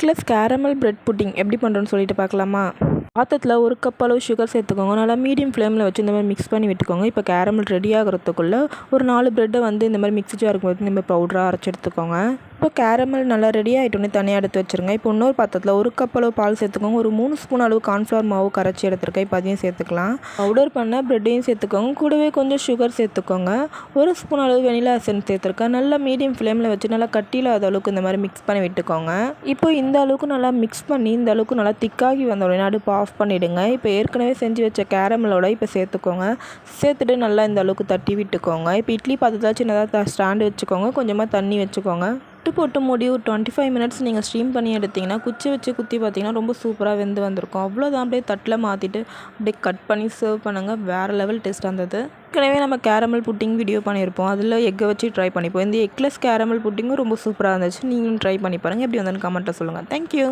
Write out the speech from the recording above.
Eggless caramel bread pudding எப்படி பண்ணுறோன்னு சொல்லிட்டு பார்க்கலாமா? பாத்திரத்தில் 1 கப் அளவு சுகர் சேர்த்துக்கோங்க. நல்லா மீடியம் ஃப்ளேமில் வச்சு இந்த மாதிரி மிக்ஸ் பண்ணி விட்டுக்கோங்க. இப்போ கேரமல் ரெடி ஆகிறதுக்குள்ளே ஒரு 4 ப்ரெட்டை இந்த மாதிரி மிக்ஸி ஜாருக்கு போட்டு இந்த மாதிரி பவுடராக அரைச்சி எடுத்துக்கோங்க. இப்போ கேரமல் நல்லா ரெடி ஆகிட்டோன்னே தனியாக எடுத்து வச்சுருங்க. இப்போ இன்னொரு பாத்திரத்தில் 1 கப் அளவு பால் சேர்த்துக்கோங்க. ஒரு 3 ஸ்பூன் அளவு கார்ன்ஃப்ளவர் மாவு கரைச்சி எடுத்துருக்கேன். இப்போ அதையும் சேர்த்துக்கலாம். பவுடர் பண்ண ப்ரெட்டையும் சேர்த்துக்கோங்க. கூடவே கொஞ்சம் சுகர் சேர்த்துக்கோங்க. 1 ஸ்பூன் அளவு வெனிலா எசன்ஸ் சேர்த்துருக்கேன். நல்லா மீடியம் ஃப்ளேமில் வச்சு நல்லா கட்டியில்லாத அளவுக்கு இந்த மாதிரி மிக்ஸ் பண்ணி விட்டுக்கோங்க. இப்போ இந்த அளவுக்கு நல்லா மிக்ஸ் பண்ணி இந்த அளவுக்கு நல்லா திக்காகி வந்த உடனே அடுப்பு ஆஃப் பண்ணிவிடுங்க. இப்போ ஏற்கனவே செஞ்சு வச்ச கேரமலோட இப்போ சேர்த்துக்கோங்க. சேர்த்துட்டு நல்லா இந்த அளவுக்கு தட்டி விட்டுக்கோங்க. இப்போ இட்லி பாத்திரத்தில் சின்னதாக ஸ்டாண்டு வச்சுக்கோங்க. கொஞ்சமாக தண்ணி வச்சுக்கோங்க. போட்டு மூடி ஒரு 25 மினிட்ஸ் நீங்கள் ஸ்டீம் பண்ணி எடுத்திங்கன்னா குச்சி வச்சு குத்தி பார்த்தீங்கன்னா ரொம்ப சூப்பராக வெந்து வந்திருக்கும். அவ்வளோதான். அப்படியே தட்டில் மாற்றிட்டு அப்படியே கட் பண்ணி சர்வ் பண்ணுங்கள். வேறு லெவல் டேஸ்ட்டாக இருந்தது. ஏற்கனவே நம்ம கேரமல் புட்டிங் வீடியோ பண்ணியிருப்போம். அதில் எக்கை வச்சு ட்ரை பண்ணிப்போம். இந்த எக்லெஸ் கேரமல் புட்டிங்கும் ரொம்ப சூப்பராக இருந்துச்சு. நீங்களும் ட்ரை பண்ணி பாருங்கள். எப்படி வந்தோன்னு கமெண்ட்டில் சொல்லுங்கள். தேங்க்யூ.